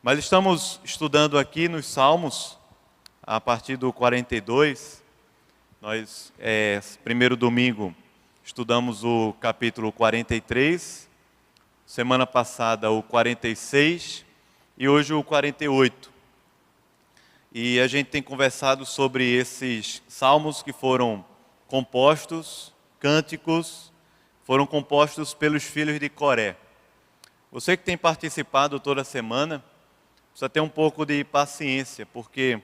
Mas estamos estudando aqui nos Salmos, a partir do 42. Nós, primeiro domingo, estudamos o capítulo 43, semana passada o 46 e hoje o 48. E a gente tem conversado sobre esses salmos que foram compostos, cânticos, foram compostos pelos filhos de Coré. Você que tem participado toda semana, precisa ter um pouco de paciência, porque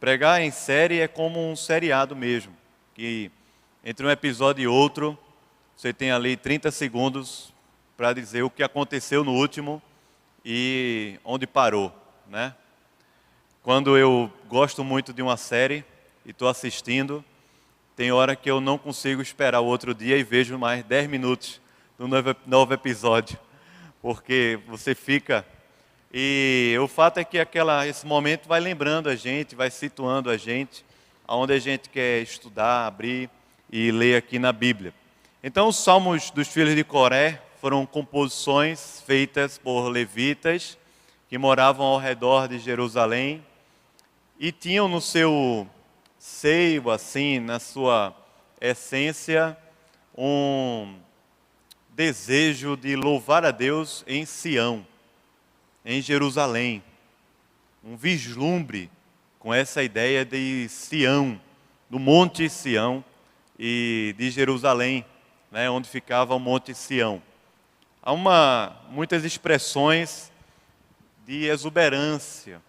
pregar em série é como um seriado mesmo, que entre um episódio e outro, você tem ali 30 segundos para dizer o que aconteceu no último e onde parou, né? Quando eu gosto muito de uma série e estou assistindo, tem hora que eu não consigo esperar o outro dia e vejo mais 10 minutos do novo episódio, porque você fica... E o fato é que esse momento vai lembrando a gente, vai situando a gente aonde a gente quer estudar, abrir e ler aqui na Bíblia. Então, os Salmos dos Filhos de Coré foram composições feitas por levitas que moravam ao redor de Jerusalém e tinham no seu seio, assim, na sua essência, um desejo de louvar a Deus em Sião, em Jerusalém. Um vislumbre com essa ideia de Sião, do Monte Sião e de Jerusalém, né, onde ficava o Monte Sião. Há muitas expressões de exuberância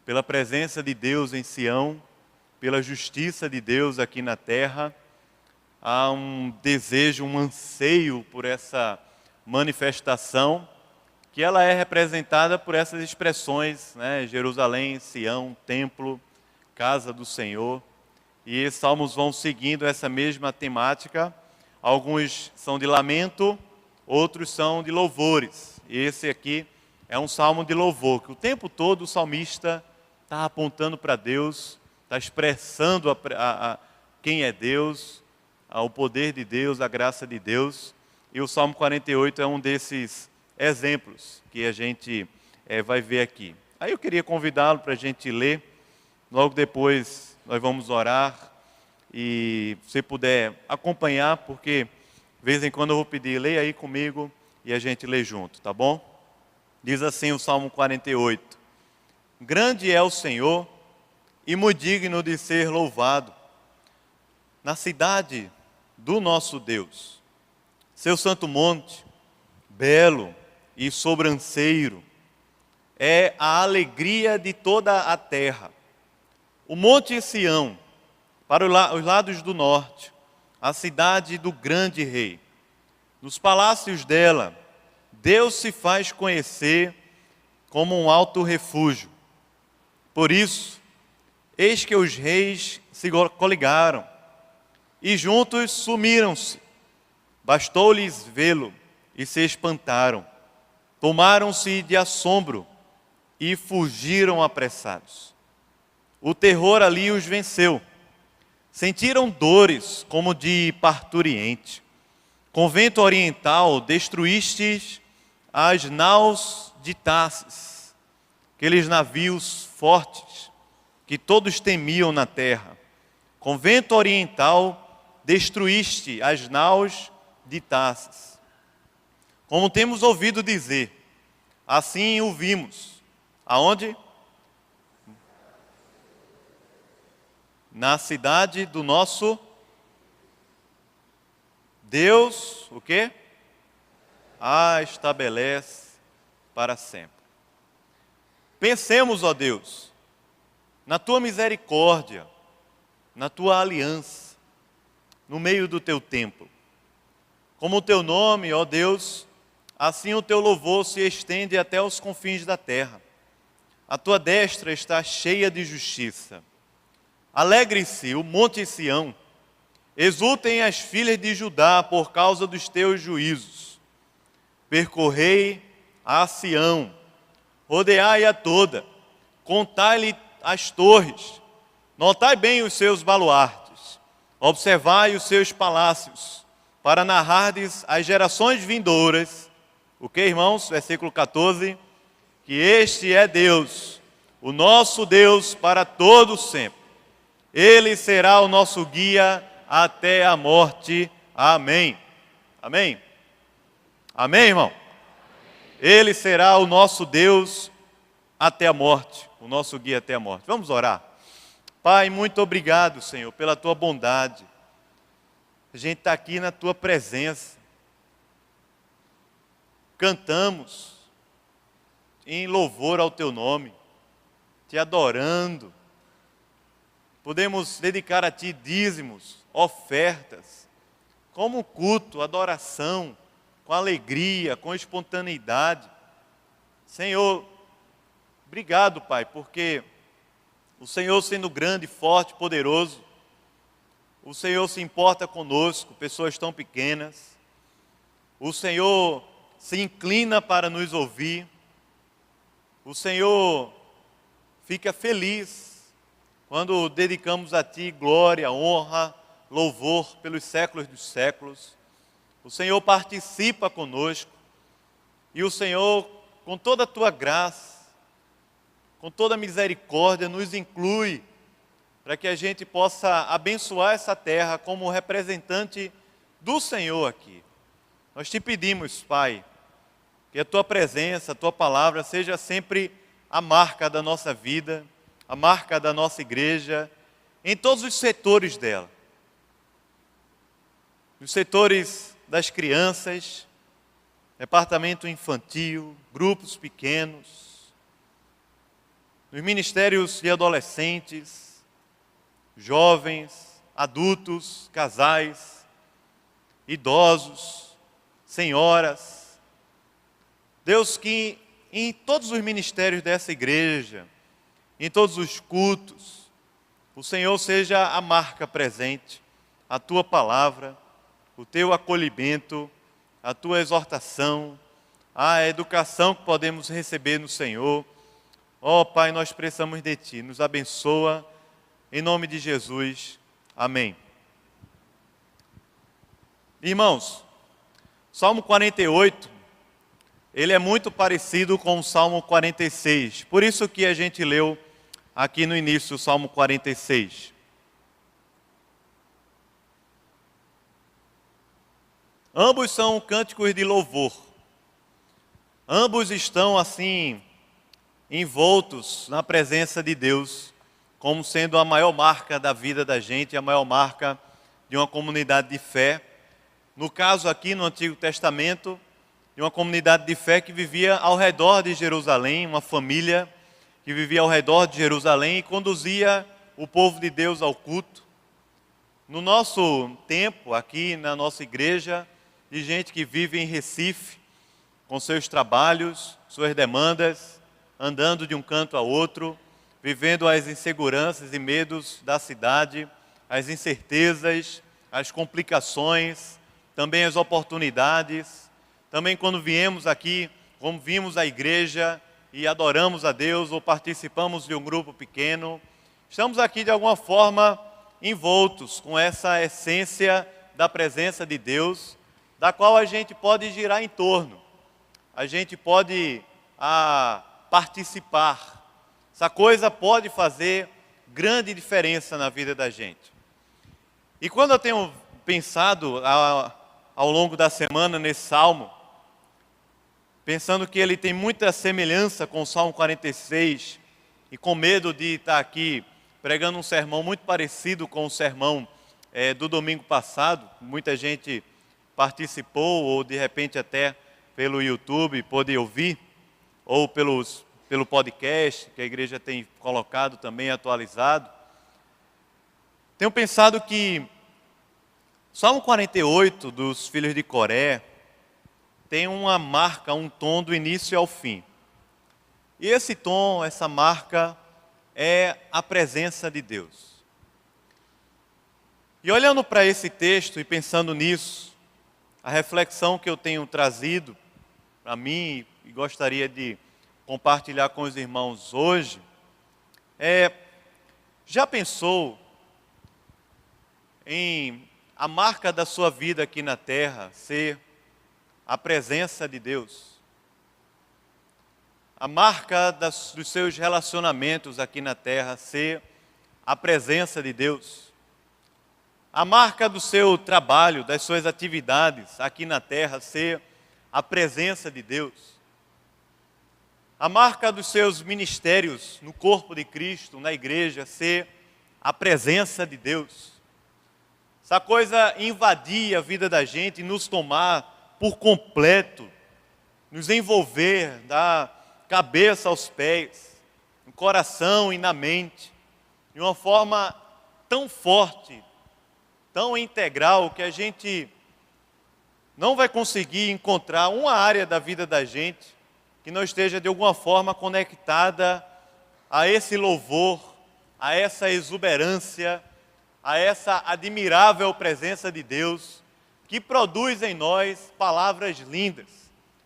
pela presença de Deus em Sião, pela justiça de Deus aqui na terra. Há um desejo, um anseio por essa manifestação, que ela é representada por essas expressões, né? Jerusalém, Sião, templo, casa do Senhor. E esses salmos vão seguindo essa mesma temática. Alguns são de lamento, outros são de louvores. E esse aqui é um salmo de louvor, que o tempo todo o salmista está apontando para Deus, está expressando quem é Deus, o poder de Deus, a graça de Deus. E o Salmo 48 é um desses exemplos que a gente vai ver aqui. Aí eu queria convidá-lo para a gente ler, logo depois nós vamos orar, e se puder acompanhar, porque de vez em quando eu vou pedir, leia aí comigo e a gente lê junto, tá bom? Diz assim o Salmo 48: Grande é o Senhor e muito digno de ser louvado na cidade do nosso Deus. Seu santo monte, belo e sobranceiro, é a alegria de toda a terra. O monte Sião, para os lados do norte, a cidade do grande rei. Nos palácios dela, Deus se faz conhecer como um alto refúgio. Por isso, eis que os reis se coligaram e juntos sumiram-se. Bastou-lhes vê-lo e se espantaram. Tomaram-se de assombro e fugiram apressados. O terror ali os venceu. Sentiram dores como de parturiente. Com vento oriental destruístes as naus de Tarsis, aqueles navios fortes que todos temiam na terra. Com vento oriental destruíste as naus de Tarsis. Como temos ouvido dizer, assim o vimos. Aonde? Na cidade do nosso Deus, o quê? A estabelece para sempre. Pensemos, ó Deus, na tua misericórdia, na tua aliança, no meio do teu templo. Como o teu nome, ó Deus, assim o teu louvor se estende até os confins da terra. A tua destra está cheia de justiça. Alegre-se o monte Sião, exultem as filhas de Judá por causa dos teus juízos. Percorrei a Sião, rodeai-a toda, contai-lhe as torres, notai bem os seus baluartes, observai os seus palácios, para narrardes às gerações vindouras, o que, irmãos? Versículo 14, que este é Deus, o nosso Deus para todo sempre. Ele será o nosso guia até a morte. Amém. Amém. Amém, irmão? Ele será o nosso Deus até a morte, o nosso guia até a morte. Vamos orar. Pai, muito obrigado, Senhor, pela tua bondade. A gente está aqui na tua presença. Cantamos em louvor ao teu nome, te adorando. Podemos dedicar a ti dízimos, ofertas, como culto, adoração, com alegria, com espontaneidade. Senhor, obrigado, Pai, porque o Senhor, sendo grande, forte, poderoso, o Senhor se importa conosco, pessoas tão pequenas. O Senhor se inclina para nos ouvir. O Senhor fica feliz quando dedicamos a Ti glória, honra, louvor pelos séculos dos séculos. O Senhor participa conosco e o Senhor, com toda a Tua graça, com toda a misericórdia, nos inclui para que a gente possa abençoar essa terra como representante do Senhor aqui. Nós te pedimos, Pai, que a Tua presença, a Tua palavra seja sempre a marca da nossa vida, a marca da nossa igreja, em todos os setores dela. Nos setores das crianças, departamento infantil, grupos pequenos, nos ministérios de adolescentes, jovens, adultos, casais, idosos, senhoras. Deus, que em todos os ministérios dessa igreja, em todos os cultos, o Senhor seja a marca presente, a Tua palavra, o Teu acolhimento, a Tua exortação, a educação que podemos receber no Senhor. Ó Pai, nós precisamos de Ti, nos abençoa, em nome de Jesus, amém. Irmãos, Salmo 48, ele é muito parecido com o Salmo 46, por isso que a gente leu aqui no início o Salmo 46. Ambos são cânticos de louvor, ambos estão assim, envoltos na presença de Deus, como sendo a maior marca da vida da gente, a maior marca de uma comunidade de fé. No caso aqui no Antigo Testamento, de uma comunidade de fé que vivia ao redor de Jerusalém, uma família que vivia ao redor de Jerusalém e conduzia o povo de Deus ao culto. No nosso tempo, aqui na nossa igreja, de gente que vive em Recife, com seus trabalhos, suas demandas, andando de um canto a outro, vivendo as inseguranças e medos da cidade, as incertezas, as complicações, também as oportunidades. Também quando viemos aqui, como vimos a igreja e adoramos a Deus ou participamos de um grupo pequeno, estamos aqui de alguma forma envoltos com essa essência da presença de Deus, da qual a gente pode girar em torno, a gente pode participar. Essa coisa pode fazer grande diferença na vida da gente. E quando eu tenho pensado ao longo da semana nesse salmo, pensando que ele tem muita semelhança com o Salmo 46, e com medo de estar aqui pregando um sermão muito parecido com o sermão do domingo passado, muita gente participou, ou de repente até pelo YouTube pôde ouvir, ou pelo podcast, que a igreja tem colocado também atualizado. Tenho pensado que o Salmo 48 dos filhos de Coré tem uma marca, um tom do início ao fim. E esse tom, essa marca, é a presença de Deus. E olhando para esse texto e pensando nisso, a reflexão que eu tenho trazido para mim e gostaria de compartilhar com os irmãos hoje já pensou em a marca da sua vida aqui na terra ser a presença de Deus? a marca dos seus relacionamentos aqui na terra ser a presença de Deus. A marca do seu trabalho, das suas atividades aqui na terra ser a presença de Deus. A marca dos seus ministérios no corpo de Cristo, na igreja, ser a presença de Deus. Essa coisa invadir a vida da gente, nos tomar por completo, nos envolver da cabeça aos pés, no coração e na mente, de uma forma tão forte, tão integral, que a gente não vai conseguir encontrar uma área da vida da gente que não esteja de alguma forma conectada a esse louvor, a essa exuberância, a essa admirável presença de Deus, que produz em nós palavras lindas,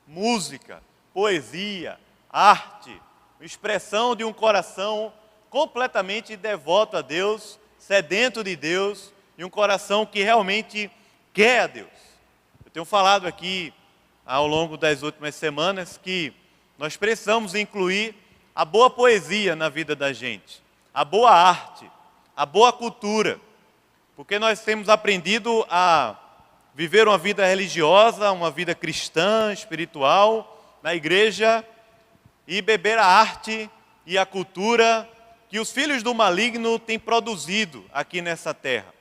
música, poesia, arte, expressão de um coração completamente devoto a Deus, sedento de Deus, e um coração que realmente quer a Deus. Eu tenho falado aqui ao longo das últimas semanas que nós precisamos incluir a boa poesia na vida da gente, a boa arte, a boa cultura, porque nós temos aprendido a viver uma vida religiosa, uma vida cristã, espiritual, na igreja, e beber a arte e a cultura que os filhos do maligno têm produzido aqui nessa terra.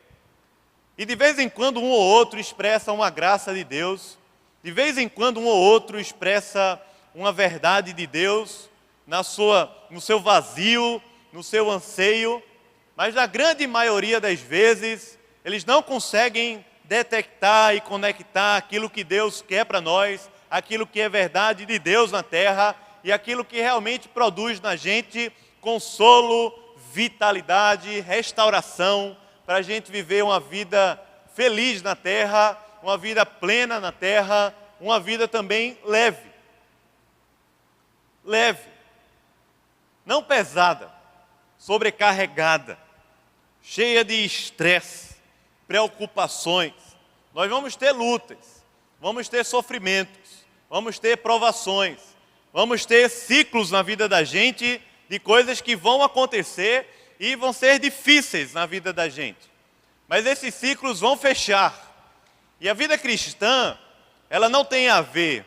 E de vez em quando um ou outro expressa uma graça de Deus, de vez em quando um ou outro expressa uma verdade de Deus no seu vazio, no seu anseio, mas na grande maioria das vezes eles não conseguem detectar e conectar aquilo que Deus quer para nós, aquilo que é verdade de Deus na terra e aquilo que realmente produz na gente consolo, vitalidade, restauração, para a gente viver uma vida feliz na terra, uma vida plena na terra, uma vida também leve. Leve, não pesada, sobrecarregada, cheia de estresse, preocupações. Nós vamos ter lutas, vamos ter sofrimentos, vamos ter provações, vamos ter ciclos na vida da gente de coisas que vão acontecer e vão ser difíceis na vida da gente. Mas esses ciclos vão fechar. E a vida cristã, ela não tem a ver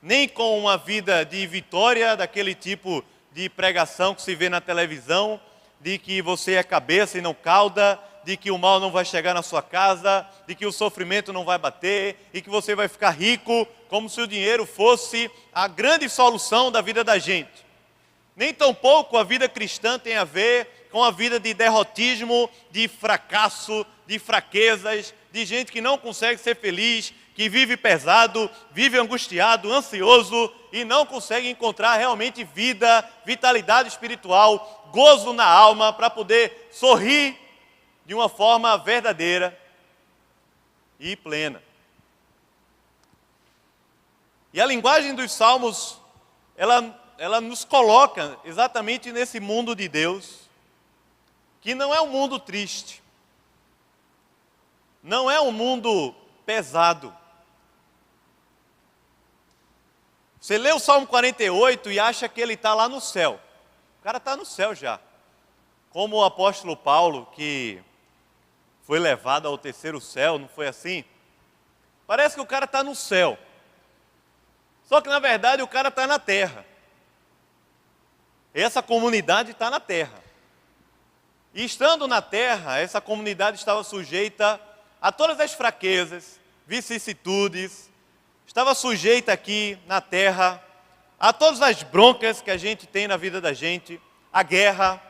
nem com uma vida de vitória, daquele tipo de pregação que se vê na televisão, de que você é cabeça e não cauda, de que o mal não vai chegar na sua casa, de que o sofrimento não vai bater e que você vai ficar rico, como se o dinheiro fosse a grande solução da vida da gente. Nem tampouco a vida cristã tem a ver com a vida de derrotismo, de fracasso, de fraquezas, de gente que não consegue ser feliz, que vive pesado, vive angustiado, ansioso e não consegue encontrar realmente vida, vitalidade espiritual, gozo na alma para poder sorrir de uma forma verdadeira e plena. E a linguagem dos Salmos, ela nos coloca exatamente nesse mundo de Deus, que não é um mundo triste, não é um mundo pesado. Você lê o Salmo 48 e acha que ele está lá no céu. O cara está no céu já. Como o apóstolo Paulo, que foi levado ao terceiro céu, não foi assim? Parece que o cara está no céu. Só que na verdade o cara está na terra. Essa comunidade está na terra. E estando na terra, essa comunidade estava sujeita a todas as fraquezas, vicissitudes, estava sujeita aqui na terra a todas as broncas que a gente tem na vida da gente, a guerra.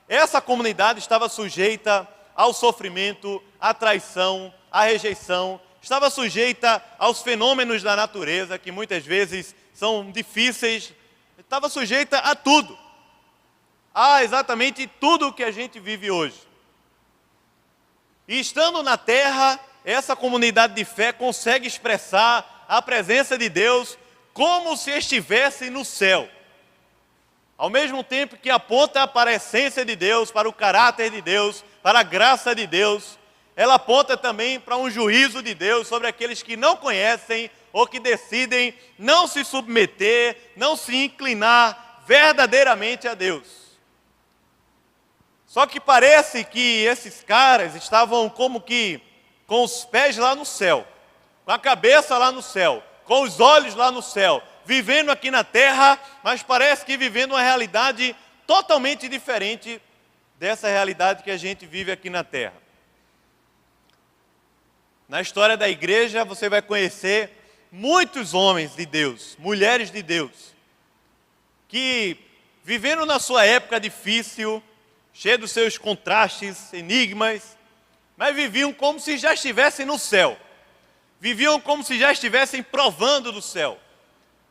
Essa comunidade estava sujeita ao sofrimento, à traição, à rejeição, estava sujeita aos fenômenos da natureza que muitas vezes são difíceis, estava sujeita a tudo. A exatamente tudo o que a gente vive hoje. E estando na terra, essa comunidade de fé consegue expressar a presença de Deus como se estivesse no céu. Ao mesmo tempo que aponta para a essência de Deus, para o caráter de Deus, para a graça de Deus, ela aponta também para um juízo de Deus sobre aqueles que não conhecem ou que decidem não se submeter, não se inclinar verdadeiramente a Deus. Só que parece que esses caras estavam como que com os pés lá no céu, com a cabeça lá no céu, com os olhos lá no céu, vivendo aqui na terra, mas parece que vivendo uma realidade totalmente diferente dessa realidade que a gente vive aqui na terra. Na história da igreja você vai conhecer muitos homens de Deus, mulheres de Deus, que vivendo na sua época difícil, cheio dos seus contrastes, enigmas, mas viviam como se já estivessem no céu. Viviam como se já estivessem provando do céu.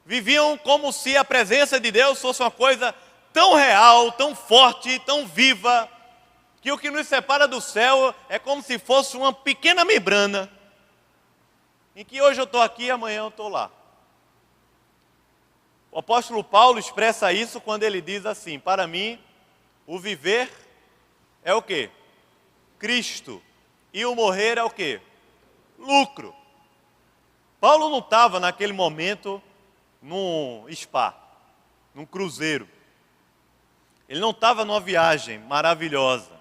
Viviam como se a presença de Deus fosse uma coisa tão real, tão forte, tão viva, que o que nos separa do céu é como se fosse uma pequena membrana, em que hoje eu estou aqui e amanhã eu estou lá. O apóstolo Paulo expressa isso quando ele diz assim: para mim, o viver é o quê? Cristo. E o morrer é o quê? Lucro. Paulo não estava naquele momento num spa, num cruzeiro. Ele não estava numa viagem maravilhosa.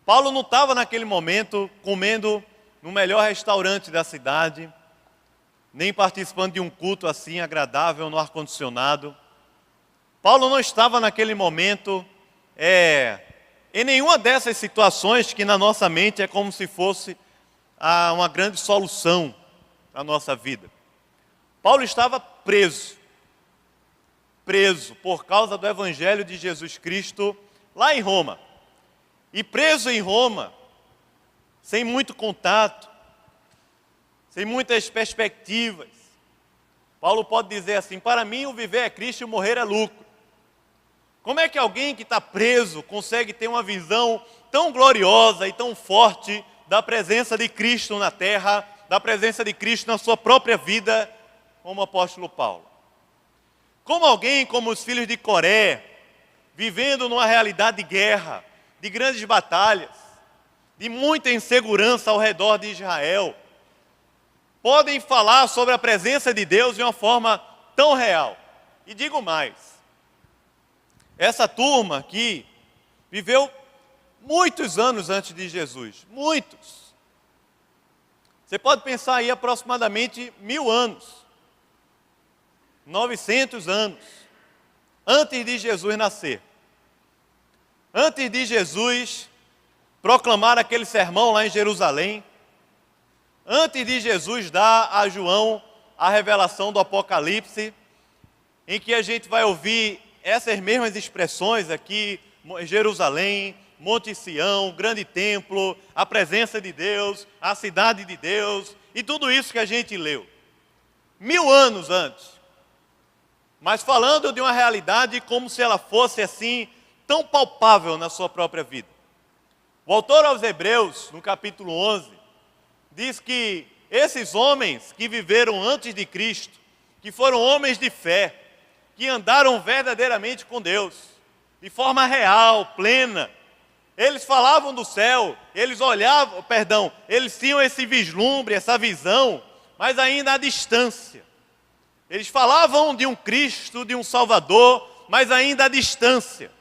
Paulo não estava naquele momento comendo no melhor restaurante da cidade, nem participando de um culto assim agradável no ar-condicionado. Paulo não estava naquele momento em nenhuma dessas situações que na nossa mente é como se fosse uma grande solução para a nossa vida. Paulo estava preso por causa do Evangelho de Jesus Cristo lá em Roma. E preso em Roma, sem muito contato, sem muitas perspectivas. Paulo pode dizer assim: para mim o viver é Cristo e o morrer é lucro. Como é que alguém que está preso consegue ter uma visão tão gloriosa e tão forte da presença de Cristo na terra, da presença de Cristo na sua própria vida, como o apóstolo Paulo? Como alguém como os filhos de Coré, vivendo numa realidade de guerra, de grandes batalhas, de muita insegurança ao redor de Israel, podem falar sobre a presença de Deus de uma forma tão real? E digo mais, essa turma aqui viveu muitos anos antes de Jesus, muitos. Você pode pensar aí aproximadamente 1000 anos, 900 anos, antes de Jesus nascer. Antes de Jesus proclamar aquele sermão lá em Jerusalém, antes de Jesus dar a João a revelação do Apocalipse, em que a gente vai ouvir essas mesmas expressões aqui: Jerusalém, Monte Sião, grande templo, a presença de Deus, a cidade de Deus, e tudo isso que a gente leu. 1000 anos antes. Mas falando de uma realidade como se ela fosse assim, tão palpável na sua própria vida. O autor aos Hebreus, no capítulo 11, diz que esses homens que viveram antes de Cristo, que foram homens de fé, que andaram verdadeiramente com Deus, de forma real, plena, eles falavam do céu, eles olhavam, eles tinham esse vislumbre, essa visão, mas ainda à distância. Eles falavam de um Cristo, de um Salvador, mas ainda à distância,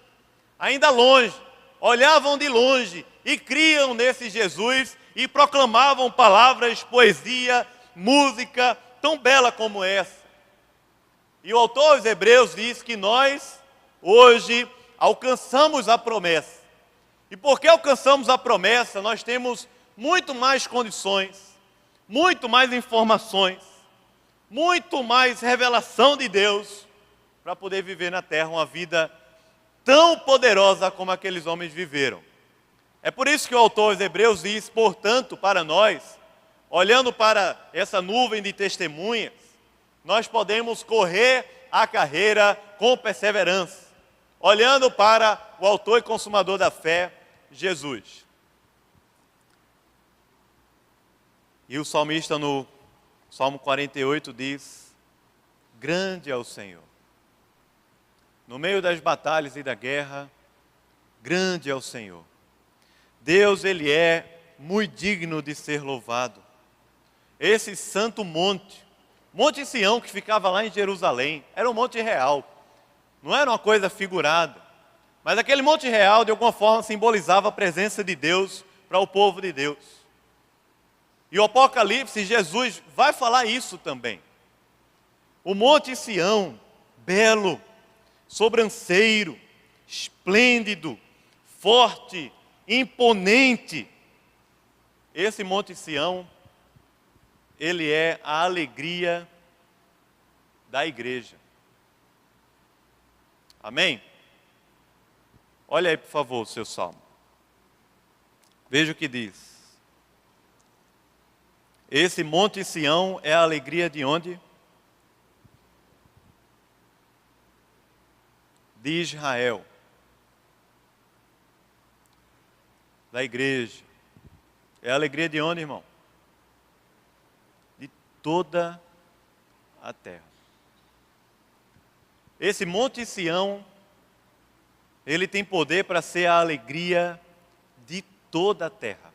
ainda longe, olhavam de longe e criam nesse Jesus e proclamavam palavras, poesia, música tão bela como essa. E o autor aos Hebreus diz que nós, hoje, alcançamos a promessa. E porque alcançamos a promessa, nós temos muito mais condições, muito mais informações, muito mais revelação de Deus para poder viver na terra uma vida tão poderosa como aqueles homens viveram. É por isso que o autor aos Hebreus diz: portanto, para nós, olhando para essa nuvem de testemunhas, nós podemos correr a carreira com perseverança, olhando para o autor e consumador da fé, Jesus. E o salmista no Salmo 48 diz: grande é o Senhor. No meio das batalhas e da guerra, grande é o Senhor. Deus, Ele é muito digno de ser louvado. Esse santo monte, Monte Sião, que ficava lá em Jerusalém, era um monte real. não era uma coisa figurada. Mas aquele monte real, de alguma forma, simbolizava a presença de Deus para o povo de Deus. E o Apocalipse, Jesus vai falar isso também. O Monte Sião, belo, sobranceiro, esplêndido, forte, imponente. Esse Monte Sião, ele é a alegria da igreja. Amém? Olha aí, por favor, o seu salmo. Veja o que diz. Esse Monte Sião é a alegria de onde? De Israel. Da igreja. É a alegria de onde, irmão? De toda a terra. Esse Monte Sião, ele tem poder para ser a alegria de toda a terra.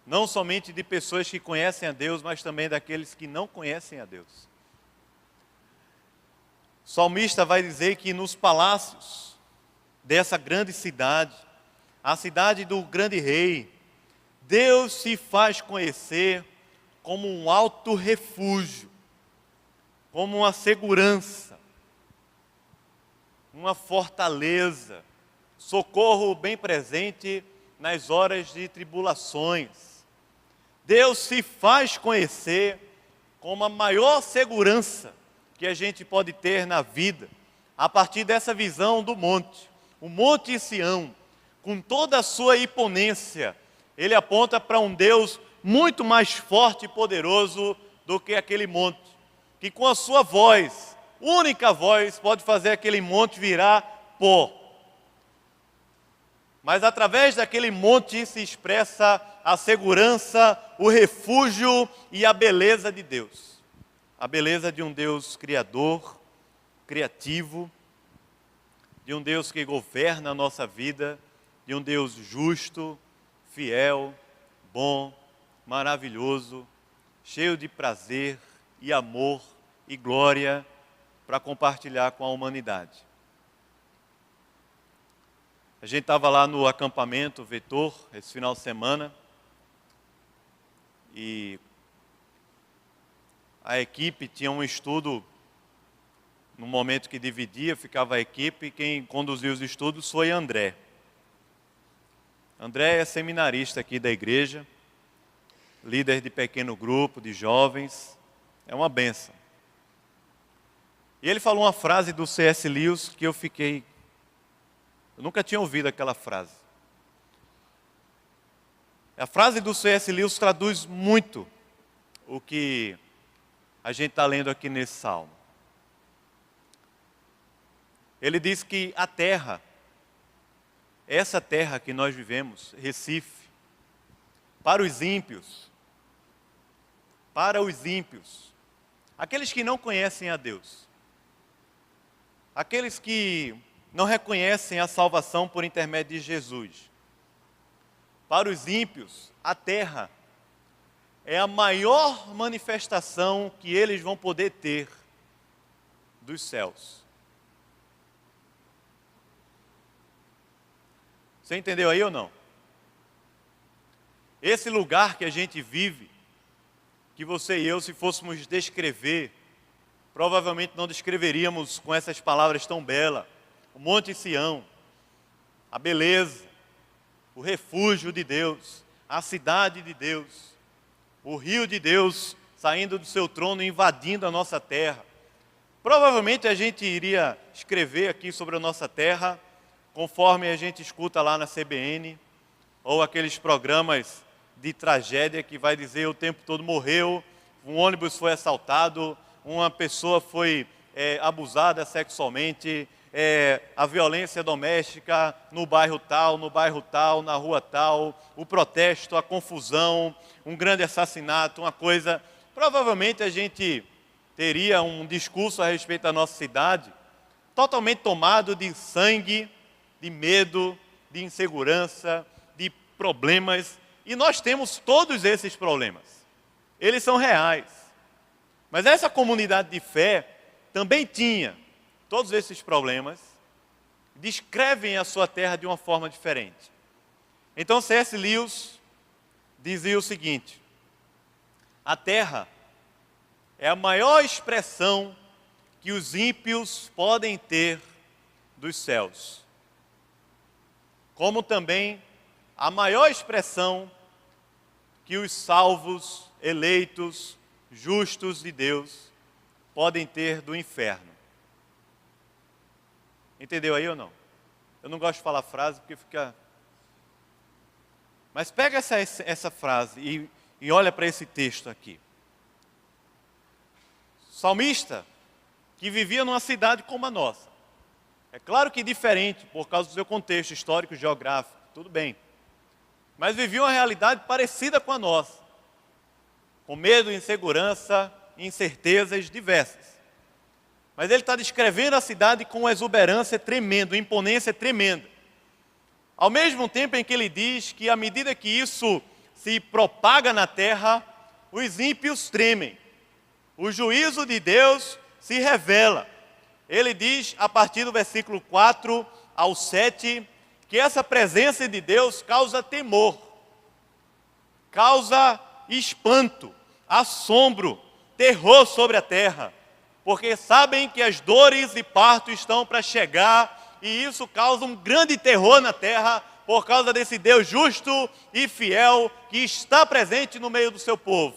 Não somente de pessoas que conhecem a Deus, mas também daqueles que não conhecem a Deus. O salmista vai dizer que nos palácios dessa grande cidade, a cidade do grande rei, Deus se faz conhecer como um alto refúgio, como uma segurança, uma fortaleza, socorro bem presente nas horas de tribulações. Deus se faz conhecer como a maior segurança que a gente pode ter na vida, a partir dessa visão do monte. O Monte Sião, com toda a sua imponência, ele aponta para um Deus muito mais forte e poderoso do que aquele monte, que com a sua voz, única voz, pode fazer aquele monte virar pó. Mas através daquele monte se expressa a segurança, o refúgio e a beleza de Deus. A beleza de um Deus criador, criativo, de um Deus que governa a nossa vida, de um Deus justo, fiel, bom, maravilhoso, cheio de prazer e amor e glória para compartilhar com a humanidade. A gente estava lá no acampamento Vetor, esse final de semana, e a equipe tinha um estudo, no momento que dividia, ficava a equipe, quem conduziu os estudos foi André. André é seminarista aqui da igreja, líder de pequeno grupo, de jovens, é uma bênção. E ele falou uma frase do C.S. Lewis que eu nunca tinha ouvido aquela frase. A frase do C.S. Lewis traduz muito o que a gente está lendo aqui nesse salmo. Ele diz que a terra, essa terra que nós vivemos, Recife, para os ímpios, aqueles que não conhecem a Deus, aqueles que não reconhecem a salvação por intermédio de Jesus. Para os ímpios, a terra é a maior manifestação que eles vão poder ter dos céus. Você entendeu aí ou não? Esse lugar que a gente vive, que você e eu, se fôssemos descrever, provavelmente não descreveríamos com essas palavras tão belas. O Monte Sião, a beleza, o refúgio de Deus, a cidade de Deus, o rio de Deus saindo do seu trono e invadindo a nossa terra. Provavelmente a gente iria escrever aqui sobre a nossa terra, conforme a gente escuta lá na CBN, ou aqueles programas de tragédia que vai dizer o tempo todo morreu, um ônibus foi assaltado, uma pessoa foi abusada sexualmente, a violência doméstica no bairro tal, na rua tal, o protesto, a confusão, um grande assassinato, uma coisa. Provavelmente a gente teria um discurso a respeito da nossa cidade totalmente tomado de sangue, de medo, de insegurança, de problemas. E nós temos todos esses problemas. Eles são reais. Mas essa comunidade de fé também tinha todos esses problemas, descrevem a sua terra de uma forma diferente. Então C.S. Lewis dizia o seguinte: a terra é a maior expressão que os ímpios podem ter dos céus, como também a maior expressão que os salvos, eleitos, justos de Deus podem ter do inferno. Entendeu aí ou não? Eu não gosto de falar frase porque fica... Mas pega essa frase e olha para esse texto aqui. Salmista que vivia numa cidade como a nossa. É claro que diferente por causa do seu contexto histórico, geográfico, tudo bem. Mas vivia uma realidade parecida com a nossa. Com medo, insegurança, incertezas diversas. Mas ele está descrevendo a cidade com uma exuberância tremenda, uma imponência tremenda. Ao mesmo tempo em que ele diz que à medida que isso se propaga na terra, os ímpios tremem. O juízo de Deus se revela. Ele diz, a partir do versículo 4 ao 7, que essa presença de Deus causa temor, causa espanto, assombro, terror sobre a terra, porque sabem que as dores e parto estão para chegar, e isso causa um grande terror na terra, por causa desse Deus justo e fiel que está presente no meio do seu povo.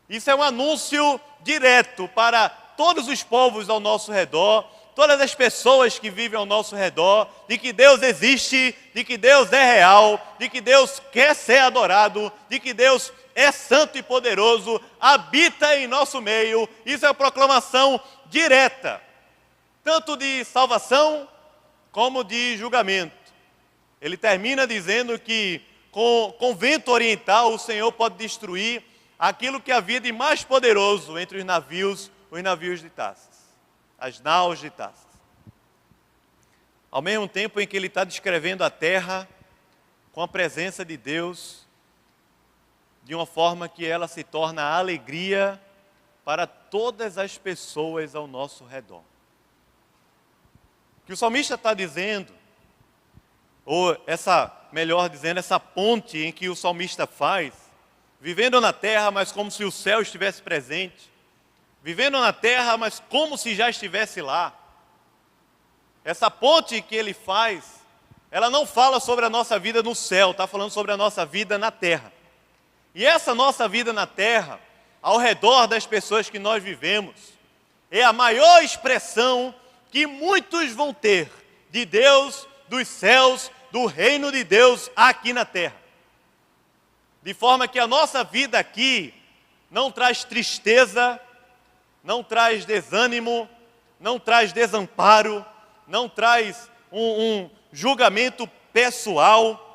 Isso é um anúncio direto para todos os povos ao nosso redor, todas as pessoas que vivem ao nosso redor, de que Deus existe, de que Deus é real, de que Deus quer ser adorado, de que Deus é santo e poderoso, habita em nosso meio. Isso é uma proclamação direta, tanto de salvação como de julgamento. Ele termina dizendo que com vento oriental o Senhor pode destruir aquilo que havia de mais poderoso entre os navios de Tarsis, as naus de Tarsis. Ao mesmo tempo em que ele está descrevendo a terra com a presença de Deus, de uma forma que ela se torna alegria para todas as pessoas ao nosso redor. O que o salmista está dizendo, ou melhor dizendo, essa ponte em que o salmista faz, vivendo na terra, mas como se o céu estivesse presente, vivendo na terra, mas como se já estivesse lá. Essa ponte que ele faz, ela não fala sobre a nossa vida no céu, está falando sobre a nossa vida na terra. E essa nossa vida na terra, ao redor das pessoas que nós vivemos, é a maior expressão que muitos vão ter de Deus, dos céus, do reino de Deus aqui na terra. De forma que a nossa vida aqui não traz tristeza, não traz desânimo, não traz desamparo, não traz um julgamento pessoal.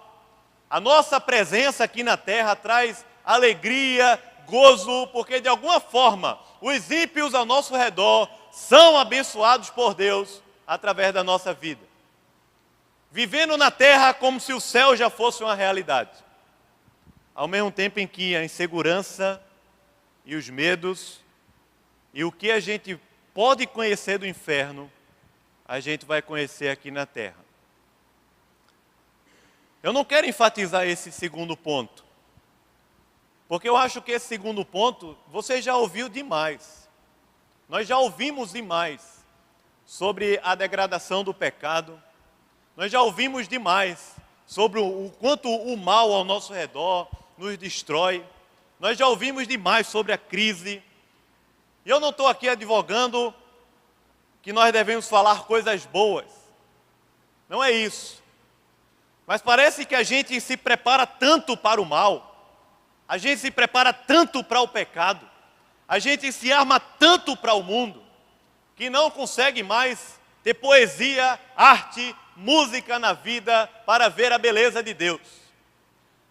A nossa presença aqui na terra traz alegria, gozo, porque de alguma forma os ímpios ao nosso redor são abençoados por Deus através da nossa vida. Vivendo na terra como se o céu já fosse uma realidade. Ao mesmo tempo em que a insegurança e os medos e o que a gente pode conhecer do inferno, a gente vai conhecer aqui na terra. Eu não quero enfatizar esse segundo ponto, porque eu acho que esse segundo ponto você já ouviu demais. Nós já ouvimos demais sobre a degradação do pecado, nós já ouvimos demais sobre o quanto o mal ao nosso redor nos destrói, nós já ouvimos demais sobre a crise. E eu não estou aqui advogando que nós devemos falar coisas boas, não é isso. Mas parece que a gente se prepara tanto para o mal, a gente se prepara tanto para o pecado, a gente se arma tanto para o mundo, que não consegue mais ter poesia, arte, música na vida para ver a beleza de Deus.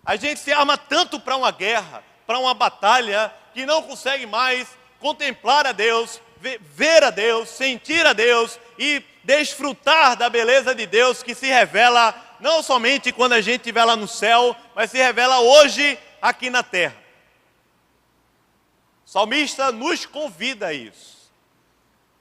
A gente se arma tanto para uma guerra, para uma batalha, que não consegue mais contemplar a Deus, ver a Deus, sentir a Deus e desfrutar da beleza de Deus que se revela não somente quando a gente estiver lá no céu, mas se revela hoje aqui na terra. O salmista nos convida a isso.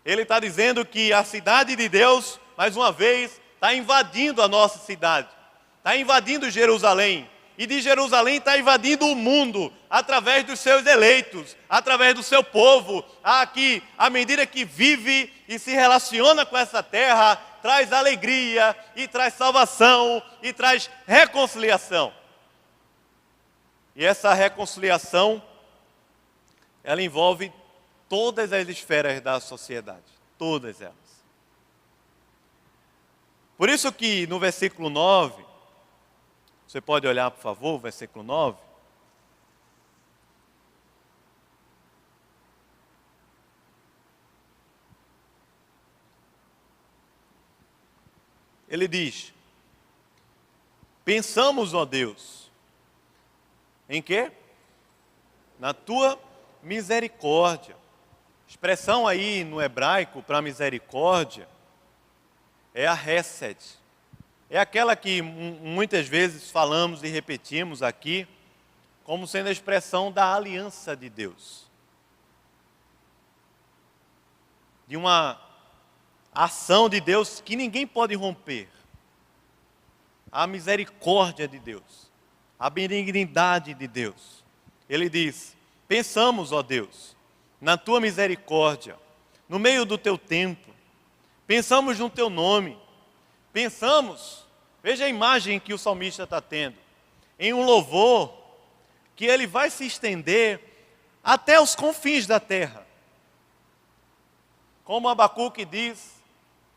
Ele está dizendo que a cidade de Deus, mais uma vez, está invadindo a nossa cidade, está invadindo Jerusalém, e de Jerusalém está invadindo o mundo, através dos seus eleitos, através do seu povo, que à medida que vive e se relaciona com essa terra, traz alegria, e traz salvação, e traz reconciliação. E essa reconciliação, ela envolve todas as esferas da sociedade, todas elas. Por isso que no versículo 9, você pode olhar, por favor, o versículo 9. Ele diz: pensamos, ó Deus, em quê? Na tua misericórdia. Expressão aí no hebraico para misericórdia é a hesed. É aquela que muitas vezes falamos e repetimos aqui como sendo a expressão da aliança de Deus. De uma ação de Deus que ninguém pode romper. A misericórdia de Deus, a benignidade de Deus. Ele diz: pensamos, ó Deus, na tua misericórdia, no meio do teu tempo, pensamos no teu nome, pensamos, veja a imagem que o salmista está tendo, em um louvor que ele vai se estender até os confins da terra. Como Abacuque diz,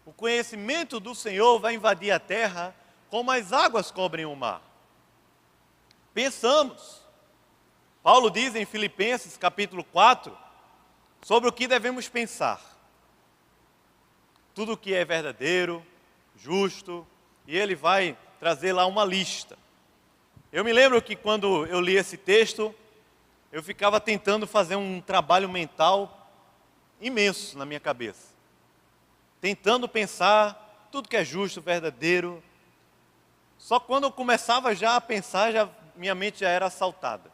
o conhecimento do Senhor vai invadir a terra como as águas cobrem o mar. Pensamos. Paulo diz em Filipenses capítulo 4, sobre o que devemos pensar. Tudo o que é verdadeiro, justo, e ele vai trazer lá uma lista. Eu me lembro que quando eu li esse texto, eu ficava tentando fazer um trabalho mental imenso na minha cabeça. Tentando pensar tudo que é justo, verdadeiro. Só quando eu começava já a pensar, minha mente já era assaltada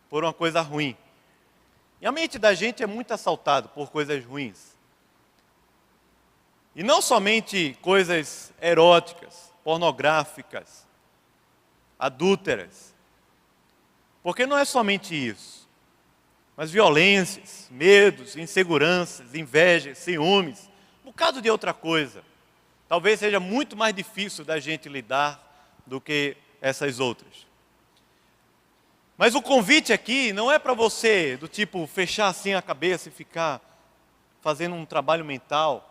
por uma coisa ruim. E a mente da gente é muito assaltada por coisas ruins. E não somente coisas eróticas, pornográficas, adúlteras. Porque não é somente isso. Mas violências, medos, inseguranças, invejas, ciúmes, um bocado de outra coisa. Talvez seja muito mais difícil da gente lidar do que essas outras. Mas o convite aqui não é para você, do tipo, fechar assim a cabeça e ficar fazendo um trabalho mental,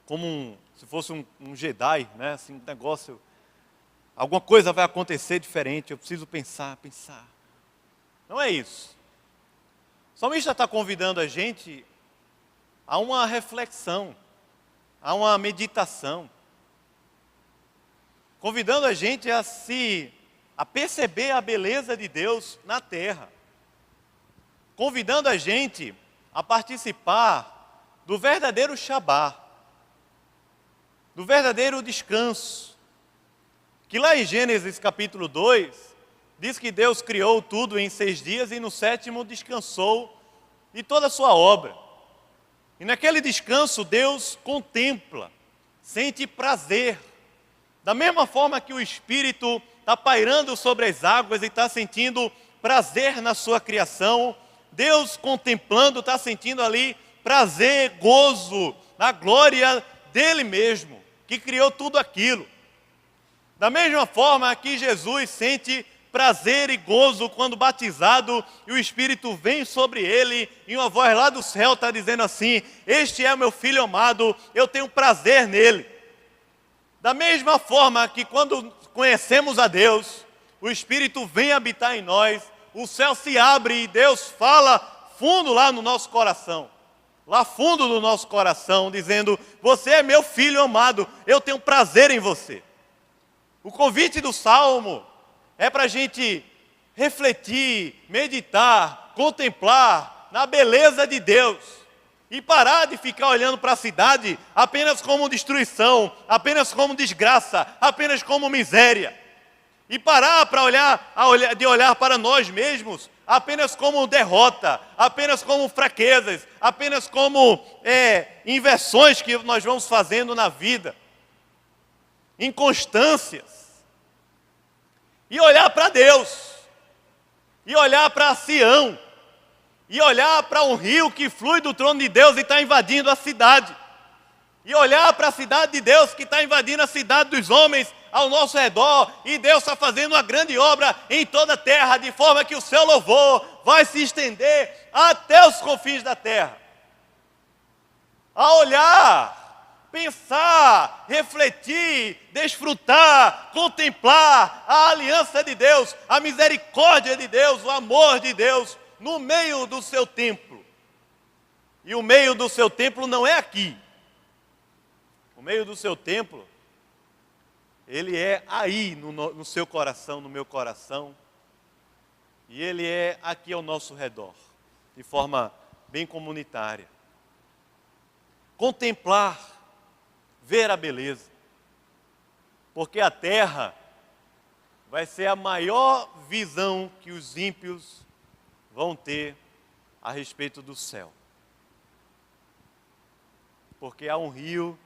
como se fosse um Jedi, né? Assim, um negócio, alguma coisa vai acontecer diferente, eu preciso pensar. Não é isso. O salmista está convidando a gente a uma reflexão, a uma meditação, convidando a gente a perceber a beleza de Deus na terra, convidando a gente a participar do verdadeiro Shabá, do verdadeiro descanso, que lá em Gênesis capítulo 2, diz que Deus criou tudo em 6 dias e no 7º descansou de toda a sua obra. E naquele descanso Deus contempla, sente prazer. Da mesma forma que o Espírito está pairando sobre as águas e está sentindo prazer na sua criação, Deus contemplando está sentindo ali prazer, gozo, na glória dele mesmo, que criou tudo aquilo. Da mesma forma que Jesus sente prazer e gozo quando batizado e o Espírito vem sobre ele e uma voz lá do céu está dizendo assim: este é o meu filho amado, eu tenho prazer nele. Da mesma forma que quando conhecemos a Deus, o Espírito vem habitar em nós, o céu se abre e Deus fala fundo lá no nosso coração, lá fundo do nosso coração, dizendo: você é meu filho amado, eu tenho prazer em você. O convite do Salmo é para a gente refletir, meditar, contemplar na beleza de Deus e parar de ficar olhando para a cidade apenas como destruição, apenas como desgraça, apenas como miséria. E parar de olhar para nós mesmos apenas como derrota, apenas como fraquezas, apenas como inversões que nós vamos fazendo na vida, inconstâncias. E olhar para Deus, e olhar para Sião, e olhar para um rio que flui do trono de Deus e está invadindo a cidade, e olhar para a cidade de Deus que está invadindo a cidade dos homens ao nosso redor, e Deus está fazendo uma grande obra em toda a terra, de forma que o seu louvor vai se estender até os confins da terra. A olhar, pensar, refletir, desfrutar, contemplar a aliança de Deus, a misericórdia de Deus, o amor de Deus no meio do seu templo. E o meio do seu templo não é aqui. O meio do seu templo, ele é aí no seu coração, no meu coração. E ele é aqui ao nosso redor, de forma bem comunitária. Contemplar, ver a beleza. Porque a terra vai ser a maior visão que os ímpios vão ter a respeito do céu. Porque há um rio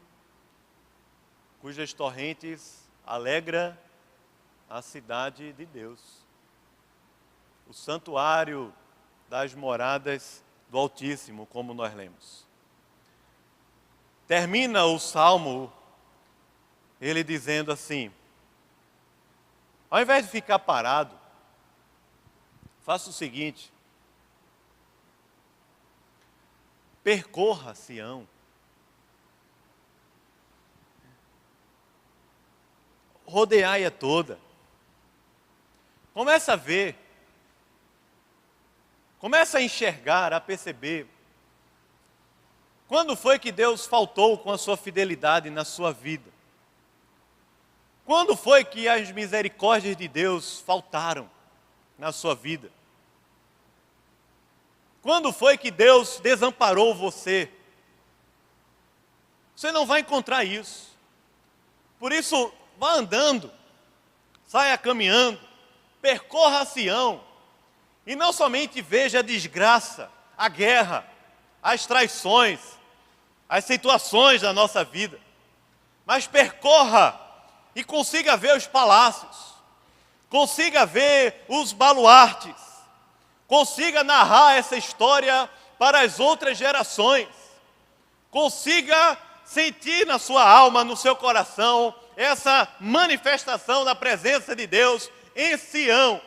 cujas torrentes alegra a cidade de Deus. O santuário das moradas do Altíssimo, como nós lemos. Termina o Salmo, ele dizendo assim: ao invés de ficar parado, faça o seguinte: percorra Sião. Rodeai-a toda. Começa a ver. Começa a enxergar, a perceber. Quando foi que Deus faltou com a sua fidelidade na sua vida? Quando foi que as misericórdias de Deus faltaram na sua vida? Quando foi que Deus desamparou você? Você não vai encontrar isso. Por isso, vá andando, saia caminhando, percorra Sião, e não somente veja a desgraça, a guerra, as traições, as situações da nossa vida, mas percorra e consiga ver os palácios, consiga ver os baluartes, consiga narrar essa história para as outras gerações, consiga sentir na sua alma, no seu coração, essa manifestação da presença de Deus em Sião,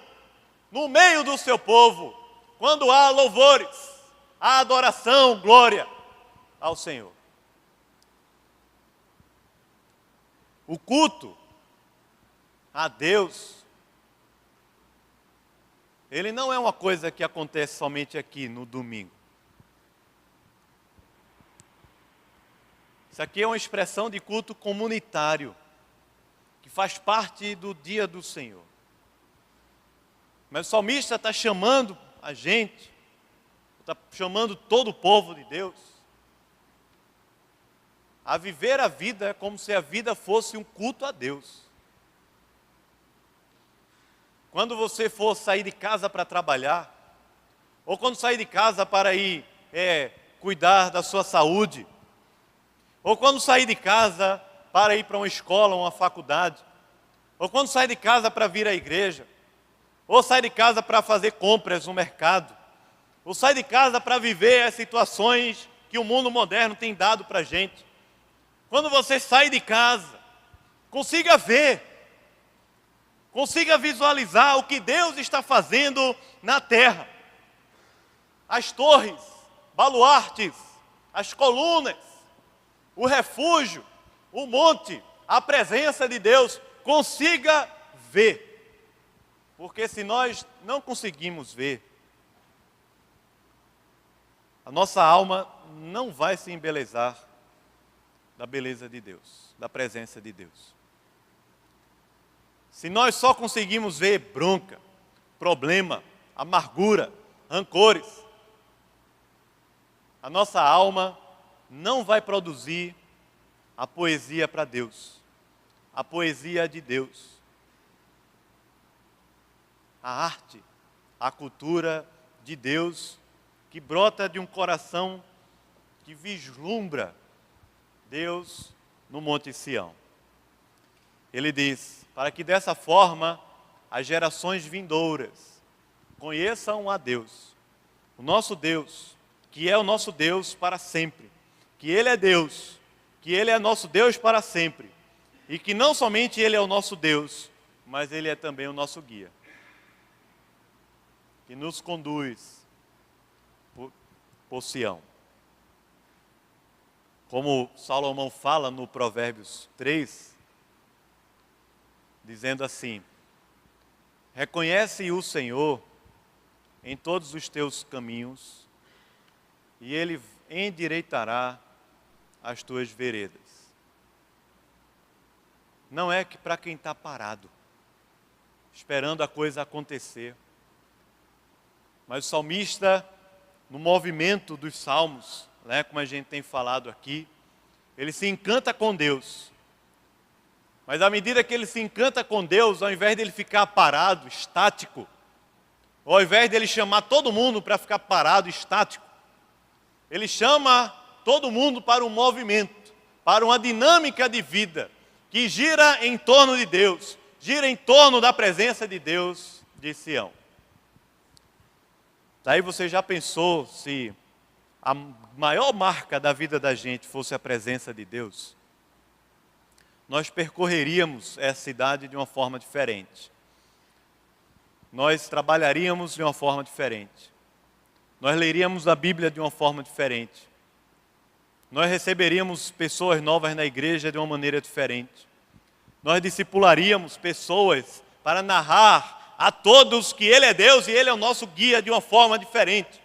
no meio do seu povo, quando há louvores, há adoração, glória ao Senhor. O culto a Deus, ele não é uma coisa que acontece somente aqui no domingo. Isso aqui é uma expressão de culto comunitário, que faz parte do dia do Senhor. Mas o salmista está chamando a gente, está chamando todo o povo de Deus, a viver a vida como se a vida fosse um culto a Deus. Quando você for sair de casa para trabalhar, ou quando sair de casa para ir cuidar da sua saúde, ou quando sair de casa para ir para uma escola, uma faculdade, ou quando sair de casa para vir à igreja, ou sair de casa para fazer compras no mercado, ou sair de casa para viver as situações que o mundo moderno tem dado para a gente. Quando você sai de casa, consiga ver, consiga visualizar o que Deus está fazendo na terra. As torres, baluartes, as colunas, o refúgio, o monte, a presença de Deus, consiga ver. Porque se nós não conseguimos ver, a nossa alma não vai se embelezar da beleza de Deus, da presença de Deus. Se nós só conseguimos ver bronca, problema, amargura, rancores, a nossa alma não vai produzir a poesia para Deus, a poesia de Deus, a arte, a cultura de Deus, que brota de um coração que vislumbra Deus no Monte Sião. Ele diz, para que dessa forma as gerações vindouras conheçam a Deus, o nosso Deus, que é o nosso Deus para sempre, que Ele é Deus, que Ele é nosso Deus para sempre, e que não somente Ele é o nosso Deus, mas Ele é também o nosso guia, que nos conduz por Sião. Como Salomão fala no Provérbios 3, dizendo assim: reconhece o Senhor em todos os teus caminhos, e Ele endireitará as tuas veredas. Não é que para quem está parado, esperando a coisa acontecer, mas o salmista, no movimento dos salmos, como a gente tem falado aqui, ele se encanta com Deus. Mas à medida que ele se encanta com Deus, ao invés de ele ficar parado, estático, ou ao invés de ele chamar todo mundo para ficar parado, estático, ele chama todo mundo para um movimento, para uma dinâmica de vida, que gira em torno de Deus, gira em torno da presença de Deus de Sião. Daí você já pensou se a maior marca da vida da gente fosse a presença de Deus? Nós percorreríamos essa cidade de uma forma diferente. Nós trabalharíamos de uma forma diferente. Nós leríamos a Bíblia de uma forma diferente. Nós receberíamos pessoas novas na igreja de uma maneira diferente. Nós discipularíamos pessoas para narrar a todos que Ele é Deus e Ele é o nosso guia de uma forma diferente.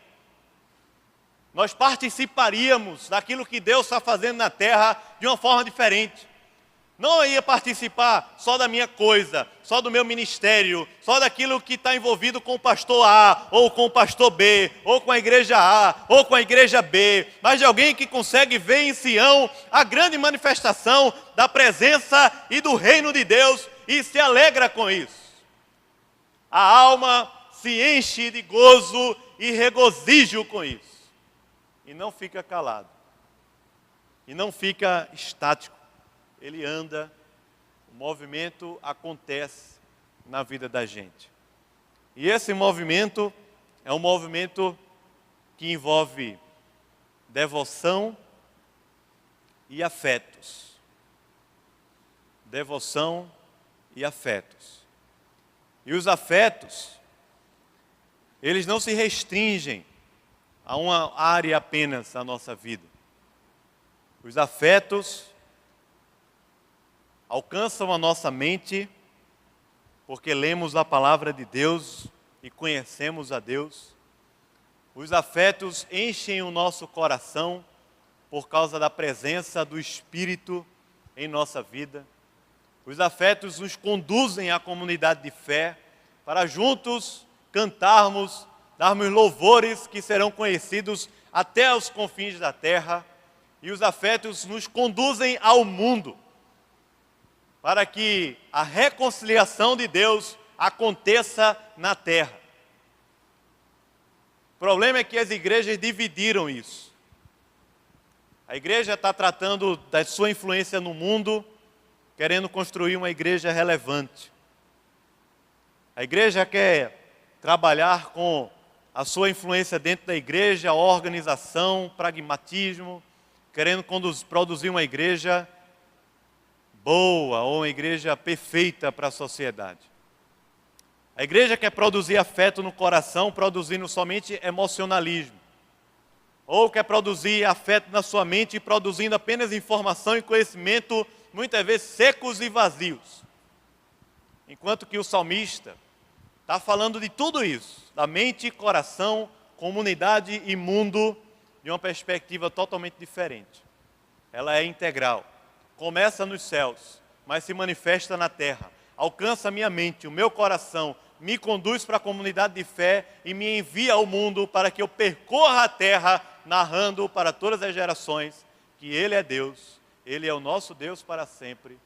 Nós participaríamos daquilo que Deus está fazendo na terra de uma forma diferente. Não ia participar só da minha coisa, só do meu ministério, só daquilo que está envolvido com o pastor A, ou com o pastor B, ou com a igreja A, ou com a igreja B, mas de alguém que consegue ver em Sião a grande manifestação da presença e do reino de Deus e se alegra com isso. A alma se enche de gozo e regozijo com isso. E não fica calado. E não fica estático. Ele anda, o movimento acontece na vida da gente. E esse movimento é um movimento que envolve devoção e afetos. Devoção e afetos. E os afetos, eles não se restringem a uma área apenas da nossa vida. Os afetos alcançam a nossa mente, porque lemos a palavra de Deus e conhecemos a Deus. Os afetos enchem o nosso coração por causa da presença do Espírito em nossa vida. Os afetos nos conduzem à comunidade de fé, para juntos cantarmos, darmos louvores que serão conhecidos até os confins da terra. E os afetos nos conduzem ao mundo, para que a reconciliação de Deus aconteça na terra. O problema é que as igrejas dividiram isso. A igreja está tratando da sua influência no mundo, querendo construir uma igreja relevante. A igreja quer trabalhar com a sua influência dentro da igreja, organização, pragmatismo, querendo produzir uma igreja boa ou uma igreja perfeita para a sociedade. A igreja quer produzir afeto no coração, produzindo somente emocionalismo. Ou quer produzir afeto na sua mente, produzindo apenas informação e conhecimento, muitas vezes secos e vazios. Enquanto que o salmista está falando de tudo isso, da mente, coração, comunidade e mundo, de uma perspectiva totalmente diferente. Ela é integral. Começa nos céus, mas se manifesta na terra. Alcança a minha mente, o meu coração, me conduz para a comunidade de fé e me envia ao mundo para que eu percorra a terra, narrando para todas as gerações que Ele é Deus, Ele é o nosso Deus para sempre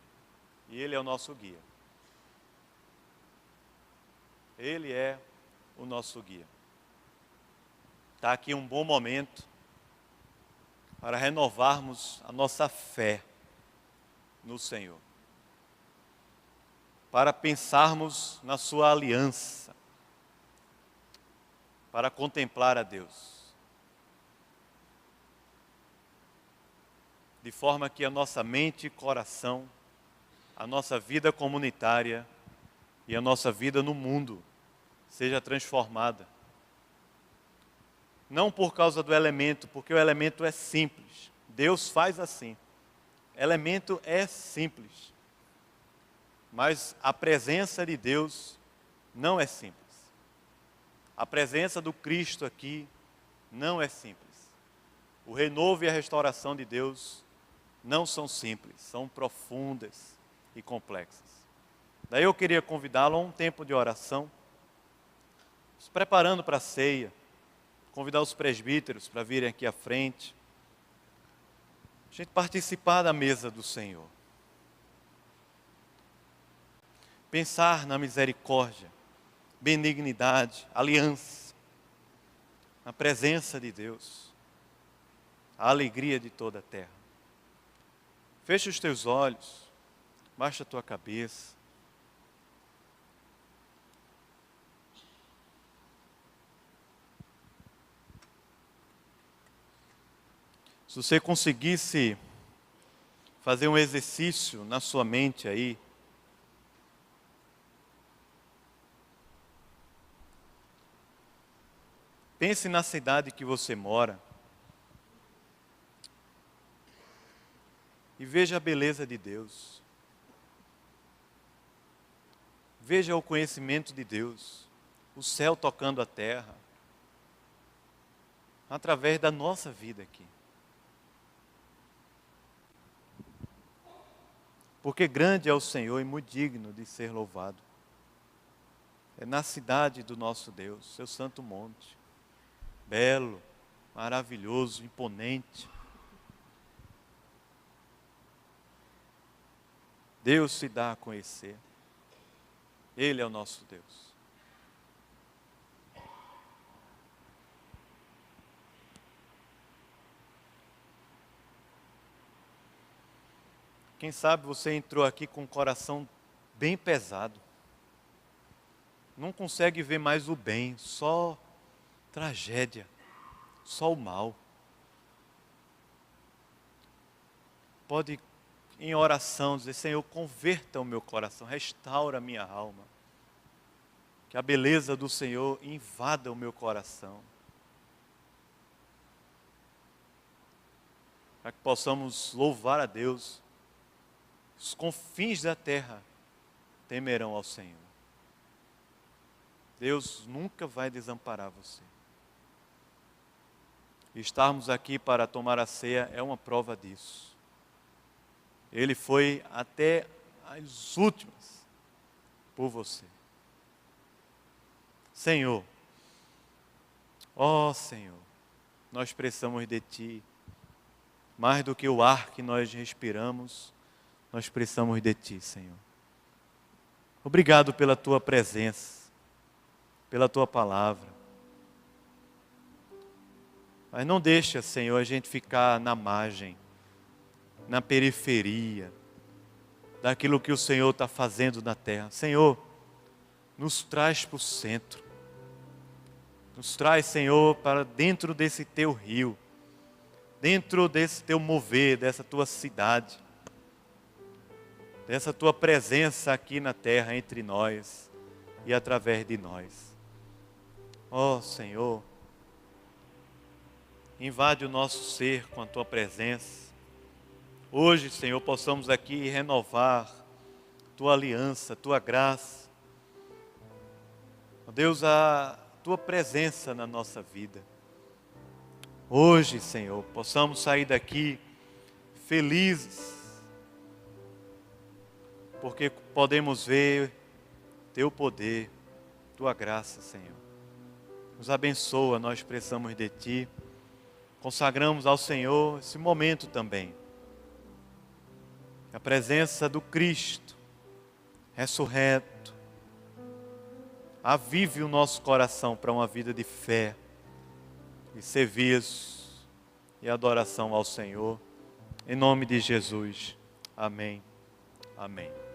e Ele é o nosso guia. Ele é o nosso guia. Está aqui um bom momento para renovarmos a nossa fé no Senhor, para pensarmos na sua aliança, para contemplar a Deus, de forma que a nossa mente e coração, a nossa vida comunitária e a nossa vida no mundo seja transformada. Não por causa do elemento, porque o elemento é simples. Deus faz assim. Elemento é simples. Mas a presença de Deus não é simples. A presença do Cristo aqui não é simples. O renovo e a restauração de Deus não são simples, são profundas e complexas. Daí eu queria convidá-lo a um tempo de oração, se preparando para a ceia, convidar os presbíteros para virem aqui à frente, a gente participar da mesa do Senhor. Pensar na misericórdia, benignidade, aliança, na presença de Deus, a alegria de toda a terra. Fecha os teus olhos, baixa a tua cabeça. Se você conseguisse fazer um exercício na sua mente aí, pense na cidade que você mora e veja a beleza de Deus. Veja o conhecimento de Deus, o céu tocando a terra, através da nossa vida aqui. Porque grande é o Senhor e muito digno de ser louvado. É na cidade do nosso Deus, seu santo monte, belo, maravilhoso, imponente. Deus se dá a conhecer. Ele é o nosso Deus. Quem sabe você entrou aqui com o coração bem pesado. Não consegue ver mais o bem, só tragédia, só o mal. Pode, em oração, dizer: Senhor, converta o meu coração, restaura a minha alma. Que a beleza do Senhor invada o meu coração. Para que possamos louvar a Deus. Os confins da terra temerão ao Senhor. Deus nunca vai desamparar você. E estarmos aqui para tomar a ceia é uma prova disso. Ele foi até as últimas por você. Senhor, ó Senhor, nós precisamos de Ti. Mais do que o ar que nós respiramos, nós precisamos de Ti, Senhor. Obrigado pela Tua presença, pela Tua palavra. Mas não deixa, Senhor, a gente ficar na margem, na periferia, daquilo que o Senhor está fazendo na terra. Senhor, nos traz para o centro. Nos traz, Senhor, para dentro desse Teu rio, dentro desse Teu mover, dessa Tua cidade, dessa Tua presença aqui na terra entre nós e através de nós. Ó Senhor, invade o nosso ser com a Tua presença. Hoje, Senhor, possamos aqui renovar Tua aliança, Tua graça. Ó Deus, a Tua presença na nossa vida. Hoje, Senhor, possamos sair daqui felizes, porque podemos ver Teu poder, Tua graça, Senhor. Nos abençoa, nós precisamos de Ti. Consagramos ao Senhor esse momento também. A presença do Cristo ressurreto, avive o nosso coração para uma vida de fé, de serviço e adoração ao Senhor. Em nome de Jesus. Amém. Amém.